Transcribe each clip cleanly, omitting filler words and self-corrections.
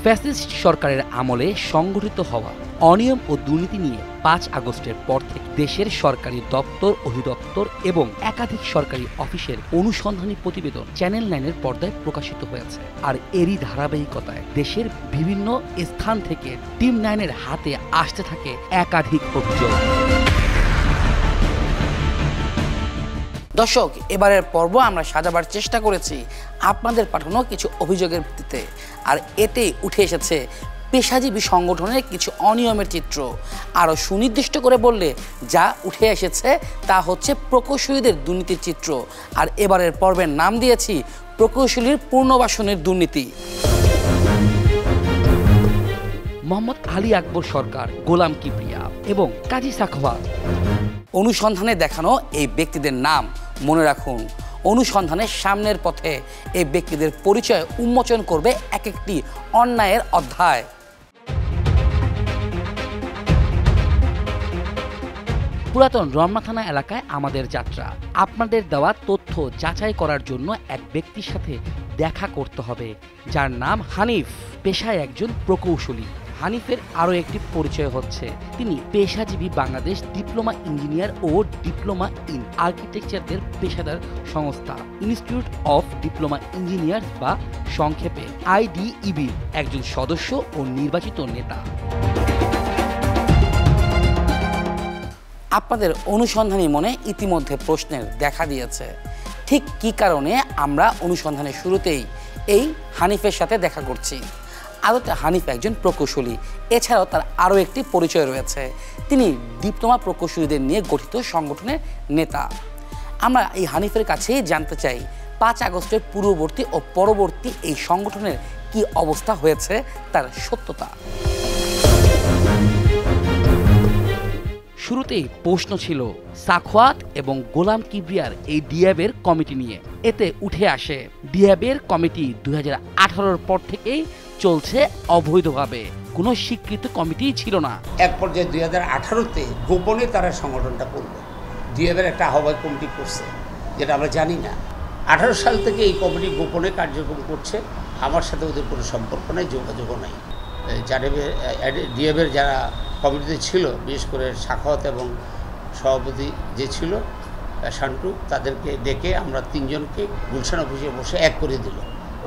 Fascist সরকারের আমলে সংগঠিত হওয়া অনিয়ম ও দুর্নীতি নিয়ে ৫ আগস্টের পর থেকে দেশের সরকারি দপ্তর, অধিদপ্তর এবং একাধিক সরকারি অফিসের অনুসন্ধানী প্রতিবেদন চ্যানেল 9-এর পর্দায় প্রকাশিত হয়েছে। আর এরই ধারাবাহিকতায় দেশের বিভিন্ন স্থান থেকে টিম 9-এর হাতে আসতে থাকে একাধিক অভিযোগ। দর্শক, এবারের পর্ব আমরা সাজাবার চেষ্টা করেছি আপনাদের পাঠানো কিছু অভিযোগের ভিত্তিতে। আর এতে উঠে এসেছে পেশাজীবী সংগঠনের কিছু অনিয়মের চিত্র। আরও সুনির্দিষ্ট করে বললে যা উঠে এসেছে তা হচ্ছে প্রকৌশলীদের দুর্নীতির চিত্র। আর এবারের পর্বের নাম দিয়েছি প্রকৌশলীর পুনর্বাসনের দুর্নীতি। মোহাম্মদ আলী আকবর সরকার, গোলাম কিবরিয়া এবং কাজী সাখওয়াত। অনুসন্ধানে দেখানো এই ব্যক্তিদের নাম মনে রাখুন। অনুসন্ধানের সামনের পথে এই ব্যক্তিদের পরিচয় উন্মোচন করবে এক একটি অন্যায়ের অধ্যায়। পুরাতন রমনা থানা এলাকায় আমাদের যাত্রা। আপনাদের দেওয়া তথ্য যাচাই করার জন্য এক ব্যক্তির সাথে দেখা করতে হবে, যার নাম হানিফ, পেশায় একজন প্রকৌশলী। হানিফের আরও একটি পরিচয় হচ্ছে তিনি পেশাজীবী বাংলাদেশ ডিপ্লোমা ইঞ্জিনিয়ার ও ডিপ্লোমা ইন আর্কিটেকচারদের পেশাদার সংস্থা ইনস্টিটিউট অফ ডিপ্লোমা ইঞ্জিনিয়ার বা সংক্ষেপে IDEB একজন সদস্য ও নির্বাচিত নেতা। আপনাদের অনুসন্ধানী মনে ইতিমধ্যে প্রশ্নের দেখা দিয়েছে, ঠিক কী কারণে আমরা অনুসন্ধানের শুরুতেই এই হানিফের সাথে দেখা করছি। আদতে হানিফ একজন প্রকৌশলী, এছাড়াও তার আরও একটি পরিচয় রয়েছে, তিনি ডিপ্লোমা প্রকৌশলীদের নিয়ে গঠিত সংগঠনের নেতা। আমরা এই হানিফের কাছেই জানতে চাই ৫ আগস্টের পূর্ববর্তী ও পরবর্তী এই সংগঠনের কি অবস্থা হয়েছে, তার সত্যতা। শুরুতেই প্রশ্ন ছিল সাখওয়াত এবং গোলাম কিবরিয়ার এই ডিএবের কমিটি নিয়ে। এতে উঠে আসে ডিএবের কমিটি 2018-র পর থেকেই চলছে অবৈধভাবে, কোনো স্বীকৃত কমিটি ছিল না। এক পর্যায়ে 2018-তে গোপনে তারা সংগঠনটা করলো, ডিএবের একটা আহ্বায়ক কমিটি করছে, যেটা আমরা জানি না। 18 সাল থেকে এই কমিটি গোপনে কার্যক্রম করছে, আমার সাথে ওদের কোনো সম্পর্ক নেই, যোগাযোগও নাই। ডিএবের যারা কমিটিতে ছিল, বিশেষ করে সাখাওয়াত এবং সভাপতি যে ছিল শান্টু, তাদেরকে ডেকে আমরা 3 জনকে গুলশান অফিসে বসে এক করে দিল।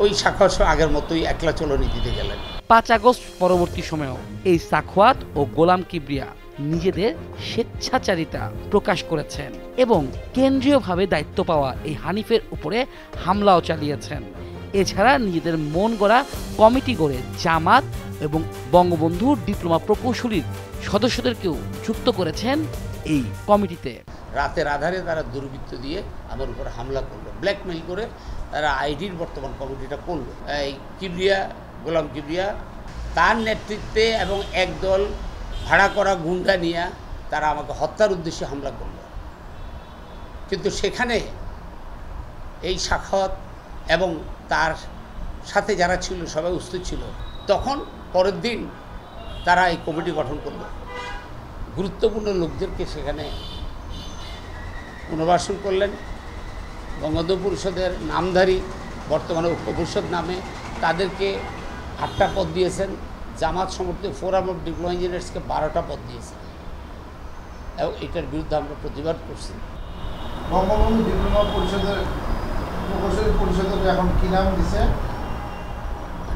ওই সাখাওয়াত আগের মতোই একলা চলো নীতিতে গেলেন। ৫ আগস্ট পরবর্তী সময়েও এই সাখওয়াত ও গোলাম কিবরিয়া নিজেদের স্বেচ্ছাচারিতা প্রকাশ করেছেন এবং কেন্দ্রীয়ভাবে দায়িত্ব পাওয়া এই হানিফের উপরে হামলাও চালিয়েছেন। এছাড়া নিজেদের মন গড়া কমিটি গড়ে জামাত এবং বঙ্গবন্ধু ডিপ্লোমা প্রকৌশলীর সদস্যদেরকেও যুক্ত করেছেন এই কমিটিতে। রাতের আধারে তারা দুর্বৃত্ত দিয়ে আমার উপর হামলা করলো, ব্ল্যাকমেইল করে তারা আইডির বর্তমান কমিটিটা করলো। এই কিবরিয়া, গোলাম কিবরিয়া তার নেতৃত্বে এবং একদল ভাড়া করা গুন্ডা নিয়ে তারা আমাকে হত্যার উদ্দেশ্যে হামলা করলো। কিন্তু সেখানে এই সাখাওয়াত এবং তার সাথে যারা ছিল সবাই উপস্থিত ছিল। তখন পরের দিন তারা এই কমিটি গঠন করলো, গুরুত্বপূর্ণ লোকদেরকে সেখানে পুনর্বাসন করলেন। বঙ্গবন্ধু পরিষদের নামধারী, বর্তমানে ঐক্য পরিষদ নামে, তাদেরকে 8টা পদ দিয়েছেন। জামাত সমর্থিত ফোরাম অফ ডিপ্লোমা ইঞ্জিনিয়ার্সকে 12টা পদ দিয়েছেন এবং এটার বিরুদ্ধে আমরা প্রতিবাদ করছি। বঙ্গবন্ধু ডিপ্লোমা পরিষদের এখন কি নাম দিছে?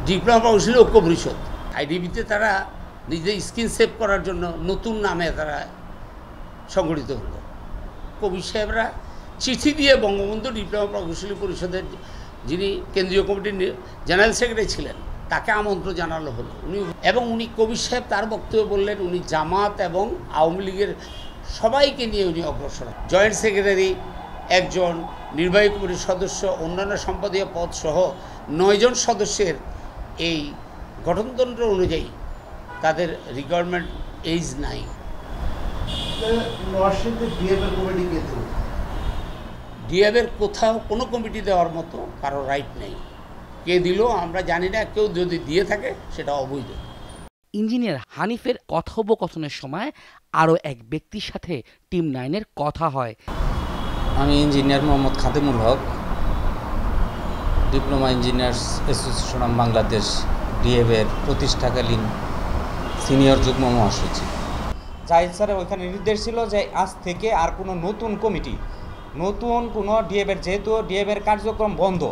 ডিপ্লোমা প্রকৌশলী ঐক্য পরিষদ। IDEBতে তারা নিজেদের স্কিল সেভ করার জন্য নতুন নামে তারা সংগঠিত হলো। কবি সাহেবরা চিঠি দিয়ে বঙ্গবন্ধু ডিপ্লোমা প্রকৌশলী পরিষদের যিনি কেন্দ্রীয় কমিটির জেনারেল সেক্রেটারি ছিলেন তাকে আমন্ত্রণ জানানো হলো। উনি কবি সাহেব তার বক্তব্য বললেন উনি জামাত এবং আওয়ামী লীগের সবাইকে নিয়ে উনি অগ্রসর। জয়েন্ট সেক্রেটারি একজন, নির্বাহী কমিটির সদস্য, অন্যান্য সম্পাদকীয় পদ সহ 9 জন সদস্যের এই গঠনতন্ত্র অনুযায়ী তাদের রিকোয়ারমেন্ট এজ নাই। ডিএবের কোথাও কোনো কমিটি দেওয়ার মতো কারো রাইট নেই। কে দিল আমরা জানি না, কেউ যদি দিয়ে থাকে সেটা অবৈধ। ইঞ্জিনিয়ার হানিফের কথোপকথনের সময় আরও এক ব্যক্তির সাথে টিম 9-এর কথা হয়। আমি engineer Mohammad Khademul Haque, diploma engineers association of Bangladesh ডিএবের প্রতিষ্ঠাকালীন সিনিয়র যুগ্ম মহাসচিব। জাহিদ স্যারের ওইখানে নির্দেশ ছিল যে আজ থেকে আর কোনো নতুন কমিটি, নতুন কোনো ডিএবের, যেহেতু ডিএবের কার্যক্রম বন্ধ,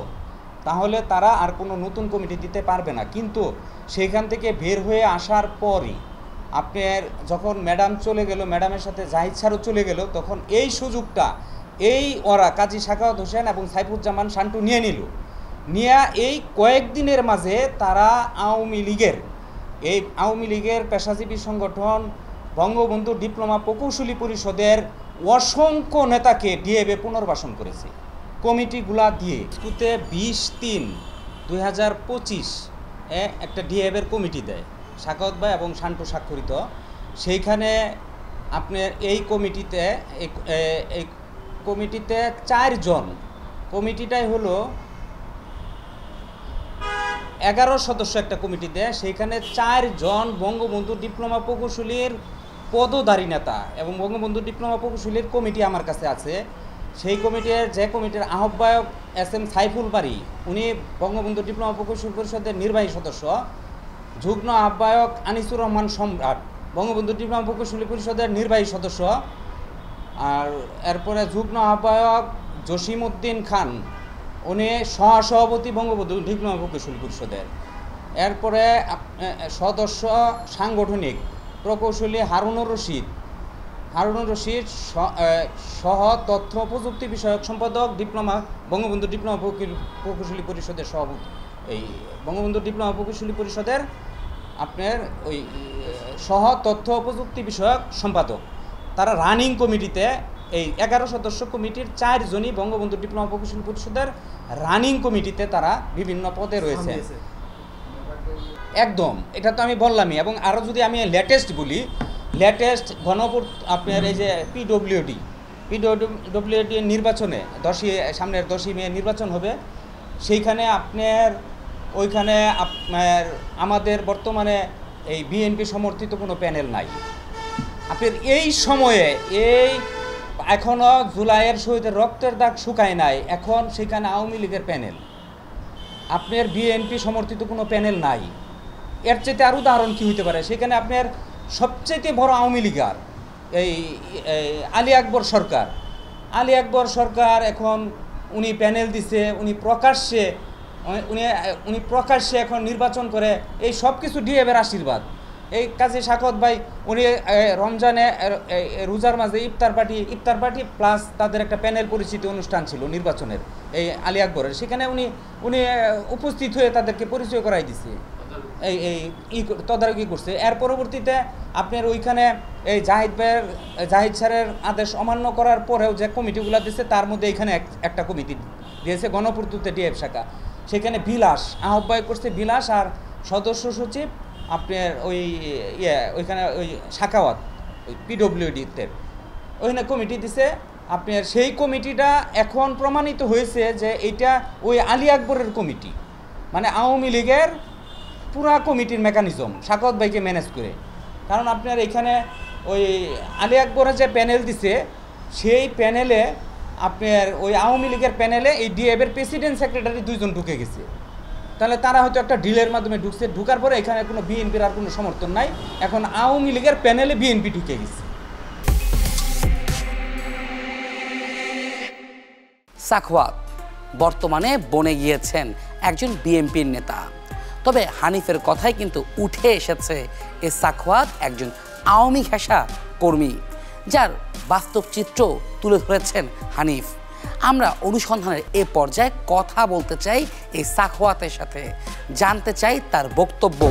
তাহলে তারা আর কোনো নতুন কমিটি দিতে পারবে না। কিন্তু সেইখান থেকে বের হয়ে আসার পরই আপনার যখন ম্যাডাম চলে গেল, ম্যাডামের সাথে জাহিদ স্যারও চলে গেল, তখন এই সুযোগটা ওরা কাজী সাখাওয়াত হোসেন এবং সাইফুজ্জামান শান্টু নিয়ে নিল। নিয়ে এই কয়েকদিনের মাঝে তারা আওয়ামী লীগের পেশাজীবী সংগঠন বঙ্গবন্ধু ডিপ্লোমা প্রকৌশলী পরিষদের অসংখ্য নেতাকে ডিএবে পুনর্বাসন করেছে কমিটিগুলা দিয়ে। স্কুতে 20/3/2025 একটা ডিএবের কমিটি দেয় সাখাওয়াত ভাই এবং শান্টু স্বাক্ষরিত। সেইখানে আপনার এই কমিটিতে 4 জন, কমিটিটাই হলো 11 সদস্য একটা কমিটি দেয়। সেইখানে 4 জন বঙ্গবন্ধু ডিপ্লোমা প্রকৌশলীর পদধারী নেতা, এবং বঙ্গবন্ধু ডিপ্লোমা প্রকৌশলীর কমিটি আমার কাছে আছে। সেই কমিটির আহ্বায়ক SM সাইফুল বারী, উনি বঙ্গবন্ধু ডিপ্লোমা প্রকৌশল পরিষদের নির্বাহী সদস্য। যুগ্ম আহ্বায়ক আনিসুর রহমান সম্রাট, বঙ্গবন্ধু ডিপ্লোমা প্রকৌশলী পরিষদের নির্বাহী সদস্য। আর এরপরে যুগ্ম আহ্বায়ক জসিম উদ্দিন খান, উনি সহসভাপতি বঙ্গবন্ধু ডিপ্লোমা প্রকৌশলী পরিষদের। এরপরে সদস্য সাংগঠনিক প্রকৌশলী হারুনুর রশিদ সহ তথ্য প্রযুক্তি বিষয়ক সম্পাদক বঙ্গবন্ধু ডিপ্লোমা প্রকৌশলী পরিষদের সভাপতি, এই বঙ্গবন্ধু ডিপ্লোমা প্রকৌশলী পরিষদের আপনার ওই সহ তথ্য প্রযুক্তি বিষয়ক সম্পাদক। তারা রানিং কমিটিতে, এই 11 সদস্য কমিটির 4 জনই বঙ্গবন্ধু ডিপ্লোমা প্রকৌশলী পরিষদের রানিং কমিটিতে তারা বিভিন্ন পদে রয়েছে। একদম, এটা তো আমি বললামই। এবং আরও যদি আমি লেটেস্ট বলি, লেটেস্ট গণপূর্ত আপনার এই যে পিডব্লিউডি নির্বাচনে সামনের 10ই মে নির্বাচন হবে। সেইখানে ওইখানে আপনার আমাদের বর্তমানে এই বিএনপি সমর্থিত কোনো প্যানেল নাই। আপনার এই সময়ে এখনও জুলাইয়ের শহীদের রক্তের দাগ শুকায় নাই, এখন সেখানে আওয়ামী লীগের প্যানেল, আপনার বিএনপি সমর্থিত কোনো প্যানেল নাই। এর চাইতে আর উদাহরণ কী হইতে পারে? সেখানে আপনার সবচেয়ে বড় আওয়ামী লীগার এই আলী আকবর সরকার এখন উনি প্যানেল দিছে, উনি প্রকাশ্যে এখন নির্বাচন করে। এই সব কিছু ডিএবের আশীর্বাদ। এই কাজী সাখাওয়াত ভাই উনি রমজানে রোজার মাঝে ইফতার পার্টি প্লাস তাদের একটা প্যানেল পরিচিতি অনুষ্ঠান ছিল নির্বাচনের, এই আলী আকবরের। সেখানে উনি উপস্থিত হয়ে তাদেরকে পরিচয় করাই দিছে, তদারকি করছে। এর পরবর্তীতে আপনার ওইখানে এই জাহিদ স্যারের আদেশ অমান্য করার পরেও যে কমিটিগুলো দিচ্ছে, তার মধ্যে এখানে একটা কমিটি দিয়েছে গণপূর্ততে ডিএফ শাখা। সেখানে আহ্বায়ক করছে বিলাস, আর সদস্য সচিব আপনার ওইখানে সাখাওয়াত, ওই পিডব্লিউডিতে ওইখানে কমিটি দিছে আপনার। সেই কমিটিটা এখন প্রমাণিত হয়েছে যে এইটা ওই আলী আকবরের কমিটি, মানে আওয়ামী লীগের পুরা কমিটির মেকানিজম সাখাওয়াত ভাইকে ম্যানেজ করে। কারণ আপনার এখানে ওই আলী আকবরের যে প্যানেল দিছে, সেই প্যানেলে আপনার ওই আওয়ামী লীগের প্যানেলে এই ডিএবের প্রেসিডেন্ট সেক্রেটারি 2 জন ঢুকে গেছে। তাহলে তারা হয়তো একটা ডিলের মাধ্যমে ঢুকছে, ঢুকার পরে এখানে কোনো বিএনপির আর কোনো সমর্থন নাই, এখন আওয়ামী লীগের প্যানেলে বিএনপি ঢুকে গেছে। সাখাওয়াত বর্তমানে বনে গিয়েছেন একজন বিএনপির নেতা। তবে হানিফের কথাই কিন্তু উঠে এসেছে এ সাখাওয়াত একজন আওয়ামী ঘেঁষা কর্মী, যার বাস্তব চিত্র তুলে ধরেছেন হানিফ। আমরা অনুসন্ধানের এ পর্যায়ে কথা বলতে চাই এই সাখাওয়াতের সাথে, জানতে চাই তার বক্তব্য।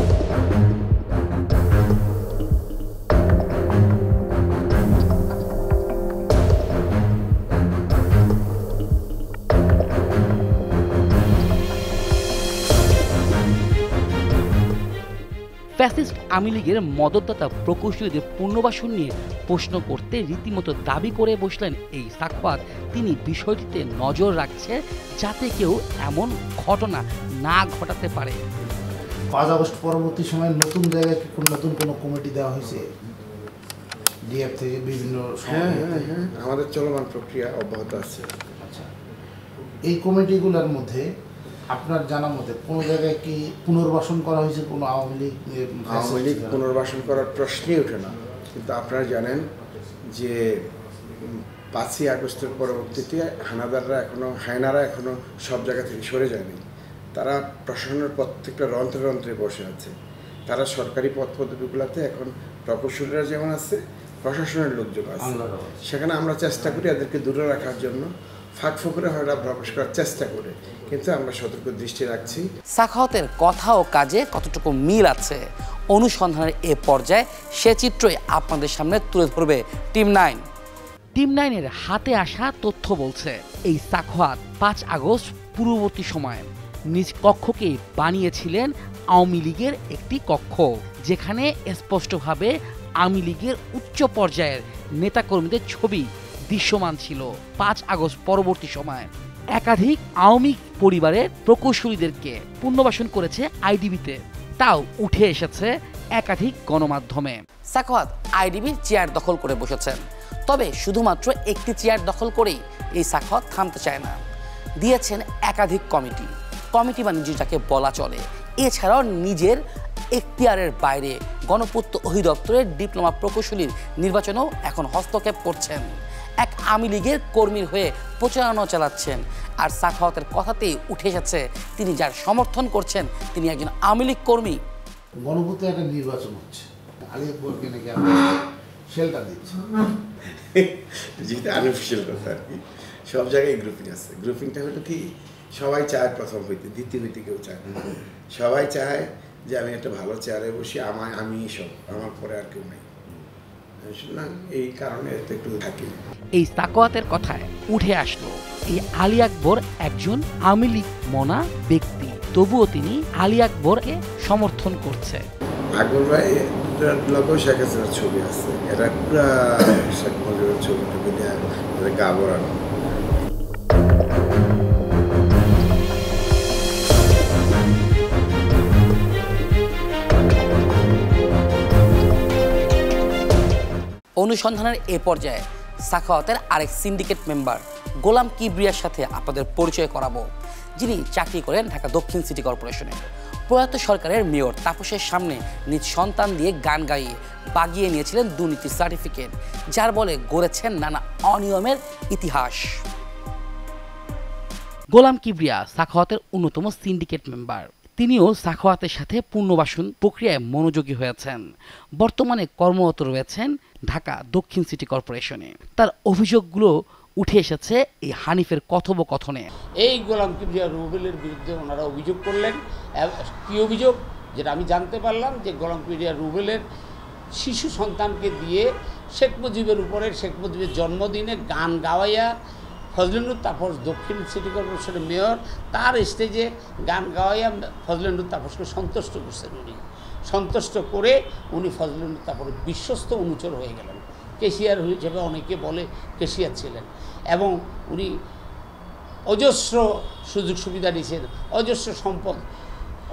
ফ্যাসিস্ট আওয়ামী লীগের মদতদাতা প্রকৌশলীদের পুনর্বাসন নিয়ে প্রশ্ন করতে রীতিমতো দাবি করে বসলেন এই সাখাওয়াত। তিনি বিষয়টিতে নজর রাখছে যাতে কেউ এমন ঘটনা না ঘটাতে পারে। 5 আগস্ট পরবর্তী সময়ে নতুন জায়গায় নতুন কোনো কমিটি দেওয়া হয়েছে ডিএফ থেকে বিভিন্ন? হ্যাঁ, আমাদের চলমান প্রক্রিয়া অব্যাহত আছে। আচ্ছা, এই কমিটিগুলোর মধ্যে আপনার জানা মতে কোনো জায়গায় কি পুনর্বাসন করা হয়েছে কোনো আওয়ামী লীগ পুনর্বাসন করার প্রশ্নই ওঠে না। কিন্তু আপনারা জানেন যে 5ই আগস্টের পরবর্তীতে হায়নারা এখনো সব জায়গা থেকে সরে যায়নি। তারা প্রশাসনের প্রত্যেকটা রন্ধ্রে বসে আছে। তারা সরকারি পদ পদবিগুলোতে এখন প্রকৌশলীরা যেমন আছে, প্রশাসনের লোকজন আছে। সেখানে আমরা চেষ্টা করি এদেরকে দূরে রাখার জন্য, ফাঁক ফোকরে হয়তো প্রবেশ করার চেষ্টা করে, কিন্তু আমরা সতর্ক দৃষ্টি রাখছি। সাখাওয়াতের কথা ও কাজে কতটুকু মিল আছে অনুসন্ধানের এ পর্যায়ে সে চিত্রই আপনাদের সামনে তুলে ধরবে টিম 9। টিম 9-এর হাতে আসা তথ্য বলছে এই সাখাওয়াত 5 আগস্ট পূর্ববর্তী সময়ে নিজ কক্ষকে বানিয়েছিলেন আওয়ামী লীগের একটি কক্ষ, যেখানে স্পষ্টভাবে আওয়ামী লীগের উচ্চ পর্যায়ের নেতাকর্মীদের ছবি দৃশ্যমান ছিল। 5 আগস্ট পরবর্তী সময়ে একাধিক আওয়ামী পরিবারের প্রকৌশলীদেরকে পুনর্বাসন করেছে আইডিবিতে, তাও উঠে এসেছে একাধিক গণমাধ্যমে। সাখাওয়াত আইডিবির চেয়ার দখল করে বসেছেন, তবে শুধুমাত্র একটি চেয়ার দখল করেই এই সাখাওয়াত থামতে চায় না। দিয়েছেন একাধিক কমিটি বাণিজ্য যাকে বলা চলে। এছাড়াও নিজের এখতিয়ারের বাইরে গণপূর্ত অধিদপ্তরের ডিপ্লোমা প্রকৌশলীর নির্বাচনেও এখন হস্তক্ষেপ করছেন। এক আওয়ামী লীগের কর্মীর হয়ে প্রচারণা চালাচ্ছেন। আর সাখাওয়াতের কথাতেই উঠে এসেছে তিনি যার সমর্থন করছেন তিনি একজন আওয়ামী লীগ কর্মী। গণপূর্তে একটা নির্বাচন হচ্ছে, আলিয়াকবরকে নাকি শেল্টার দিচ্ছে, যেটা আনঅফিসিয়াল কথা আর কি। সব জায়গায় গ্রুপিং আছে। গ্রুপিংটা হলো কি, সবাই চায় প্রথম হইতে, দ্বিতীয় হইতে কেউ চায় না। সবাই চায় যে আমি একটা ভালো চেয়ারে বসি, আমি সব, আমার পরে আর কেউ নেই। এই কারণে একটু থাকি। এই সাখাওয়াতের কথায় উঠে আসলো এই আলী আকবর একজন আওয়ামী লীগ মনা ব্যক্তি, তবুও তিনি আলী আকবরকে সমর্থন করছে। আকবর ভাই লগেও শেখ হাসিনার ছবি আছে, এটা পুরা শেখ মুজিবের ছবি টুকু দেওয়া গা বরানো। অনুসন্ধানের এ পর্যায়ে সাখাওয়াতের আরেক সিন্ডিকেট মেম্বার গোলাম কিবরিয়ার সাথে আপনাদের পরিচয় করাবো, যিনি চাকরি করেন ঢাকা দক্ষিণ সিটি কর্পোরেশনে। প্রয়াত সরকারের মেয়র তাপসের সামনে নিজ সন্তান দিয়ে গান গাইয়ে বাগিয়ে নিয়েছিলেন দুর্নীতির সার্টিফিকেট, যার বলে গড়েছেন নানা অনিয়মের ইতিহাস। গোলাম কিবরিয়া সাখাওয়াতের অন্যতম সিন্ডিকেট মেম্বার। তিনিও সাখাওয়াতের সাথে পুনর্বাসন প্রক্রিয়ায় মনোযোগী হয়েছেন। বর্তমানে কর্মরত রয়েছেন ঢাকা দক্ষিণ সিটি কর্পোরেশনে। তার অভিযোগগুলো উঠে এসেছে এই হানিফের কথোপকথনে। এই গোলাম কিবরিয়া রুবেলের বিরুদ্ধে ওনারা অভিযোগ করলেন। কী অভিযোগ? যেটা আমি জানতে পারলাম যে গোলাম কিবরিয়া রুবেলের শিশু সন্তানকে দিয়ে শেখ মুজিবের জন্মদিনে গান গাওয়াইয়া ফজলেনুর তাপস দক্ষিণ সিটি কর্পোরেশনের মেয়র তার স্টেজে গান গাওয়াইয়া ফজলেনুর তাপসকে সন্তুষ্ট করছেন। সন্তুষ্ট করে উনি ফজলেনুর তাপসের বিশ্বস্ত অনুচর হয়ে গেলেন। কেশিয়ার হিসেবে অনেকে বলে কেশিয়ার ছিলেন, এবং উনি অজস্র সুযোগ সুবিধা নিয়েছেন, অজস্র সম্পদ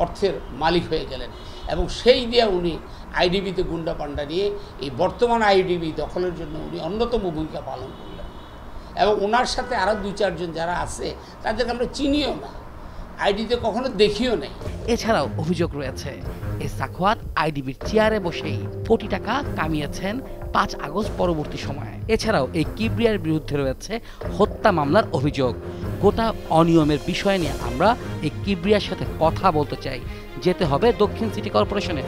অর্থের মালিক হয়ে গেলেন, এবং সেই দিয়ে উনি আইডিবিতে গুন্ডা পান্ডা নিয়ে এই বর্তমান আইডিবি দখলের জন্য উনি অন্যতম ভূমিকা পালন করলেন। এবং ওনার সাথে আরও 2-4 জন যারা আছে তাদেরকে আমরা চিনিও না, আইডিতে কখনো দেখিও নেই। এছাড়াও অভিযোগ রয়েছে এই সাখাওয়াত আইডিবির চেয়ারে বসেই কোটি টাকা কামিয়েছেন 5 আগস্ট পরবর্তী সময়ে। এছাড়াও এই কিবরিয়ার বিরুদ্ধে রয়েছে হত্যা মামলার অভিযোগ। গোটা অনিয়মের বিষয় নিয়ে আমরা এই কিবরিয়ার সাথে কথা বলতে চাই। যেতে হবে দক্ষিণ সিটি কর্পোরেশনে।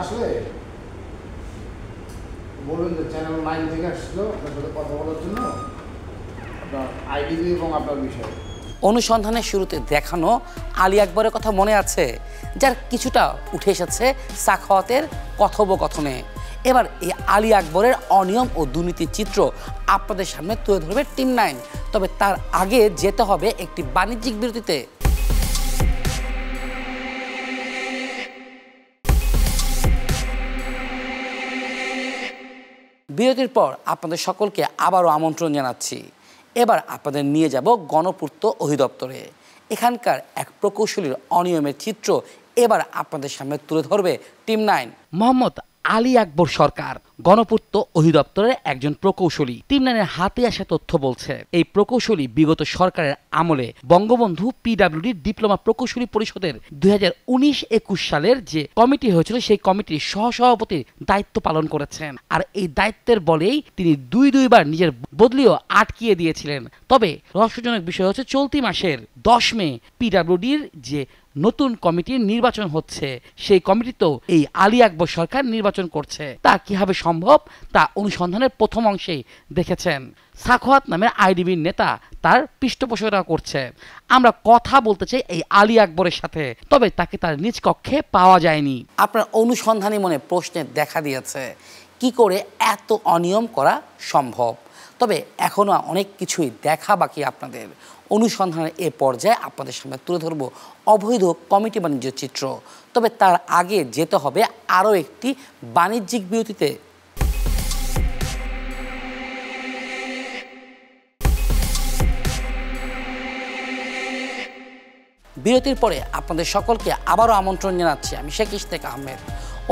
আসলে বলবেন যে চ্যানেল 9 থেকে আসলো আপনার সাথে কথা বলার জন্য, আপনার আইডিবি এবং আপনার বিষয়। অনুসন্ধানের শুরুতে দেখানো আলী আকবরের কথা মনে আছে, যার কিছুটা উঠে এসেছে সাখাওয়াতের কথোপকথনে। এবার এই আলী আকবরের অনিয়ম ও দুর্নীতির চিত্র আপনাদের সামনে তুলে ধরবে টিম 9। তবে তার আগে যেতে হবে একটি বাণিজ্যিক বিরতিতে। বিরতির পর আপনাদের সকলকে আবারও আমন্ত্রণ জানাচ্ছি। এবার আপনাদের নিয়ে যাব গণপূর্ত অধিদপ্তরে। এখানকার এক প্রকৌশলীর অনিয়মের চিত্র এবার আপনাদের সামনে তুলে ধরবে টিম 9। মোহাম্মদ আলী আকবর সরকার গণপূর্ত অধিদপ্তরের একজন প্রকৌশলী। টিম 9-এর হাতে আসা তথ্য বলছে এই প্রকৌশলী বিগত সরকারের আমলে বঙ্গবন্ধু পিডব্লিউডি ডিপ্লোমা প্রকৌশলী পরিষদের 2019-21 সালের যে কমিটি হয়েছিল সেই কমিটির সহসভাপতির দায়িত্ব পালন করেছেন। আর এই দায়িত্বের বলেই তিনি দুইবার নিজের বদলিও আটকিয়ে দিয়েছিলেন। তবে রহস্যজনক বিষয় হচ্ছে চলতি মাসের 10 মে পিডব্লিউডির যে নতুন কমিটির নির্বাচন হচ্ছে সেই কমিটিতেও এই আলী আকবর সরকার নির্বাচন করছে। তা কিভাবে সম্ভব তা অনুসন্ধানের প্রথম অংশেই দেখেছেন। সাখোয়াত নামের আইডিবির নেতা তার পৃষ্ঠপোষকতা করছে। আমরা কথা বলতে চাই এই আলী আকবরের সাথে, তবে তাকে তার নিজ কক্ষে পাওয়া যায়নি। আপনার অনুসন্ধানী মনে প্রশ্নের দেখা দিয়েছে কি করে এত অনিয়ম করা সম্ভব। তবে এখনও অনেক কিছুই দেখা বাকি আপনাদের। অনুসন্ধানের এ পর্যায়ে আপনাদের সামনে তুলে ধরব অবৈধ কমিটি বাণিজ্যের চিত্র। তবে তার আগে যেতে হবে আরও একটি বাণিজ্যিক বিরতিতে। বিরতির পরে আপনাদের সকলকে আবারও আমন্ত্রণ জানাচ্ছি আমি শেখ ইশতেক আহমেদ।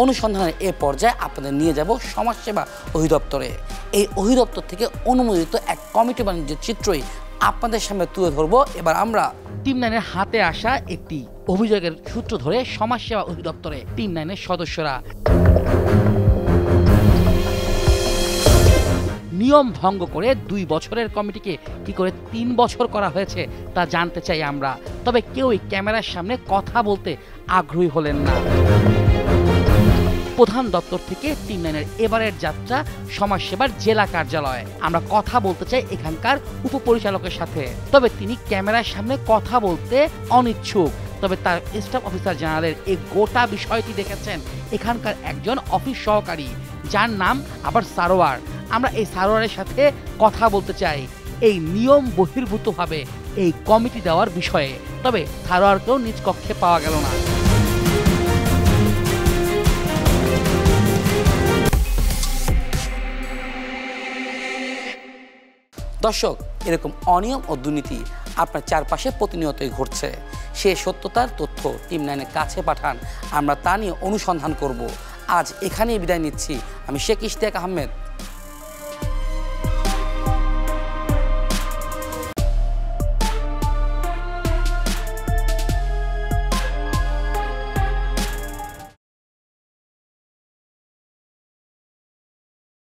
অনুসন্ধানের এ পর্যায়ে আপনাদের নিয়ে যাব সমাজসেবা অধিদপ্তরে। এই অধিদপ্তর থেকে অনুমোদিত এক কমিটি বাণিজ্যের চিত্রই আপনাদের সামনে তুলে ধরবো। এবার আমরা টিম 9-এর হাতে আসা একটি অভিযোগের সূত্র ধরে সমাজসেবা অধিদপ্তরে টিম 9-এর সদস্যরা নিয়ম ভঙ্গ করে 2 বছরের কমিটিকে কি করে 3 বছর করা হয়েছে তা জানতে চাই আমরা। তবে কেউই ক্যামেরার সামনে কথা বলতে আগ্রহী হলেন না। প্রধান দপ্তর থেকে টিম 9-এর এবারের যাত্রা সমাজসেবার জেলা কার্যালয়ে। আমরা কথা বলতে চাই এখানকার উপপরিচালকের সাথে, তবে তিনি ক্যামেরার সামনে কথা বলতে অনিচ্ছুক। তবে তার স্টাফ অফিসার জেনারেলের এই গোটা বিষয়টি দেখেছেন এখানকার একজন অফিস সহকারী, যার নাম আবার সারোয়ার। আমরা এই সারোয়ারের সাথে কথা বলতে চাই এই নিয়ম বহির্ভূতভাবে এই কমিটি দেওয়ার বিষয়ে। তবে সারোয়ারকেও নিজ কক্ষে পাওয়া গেল না। দর্শক, এরকম অনিয়ম ও দুর্নীতি আপনার চারপাশে প্রতিনিয়তই ঘটছে। সে সত্যতার তথ্য টিম 9-এর কাছে পাঠান, আমরা তা নিয়ে অনুসন্ধান করব। আজ এখানেই বিদায় নিচ্ছি আমি শেখ ইশতেক আহমেদ।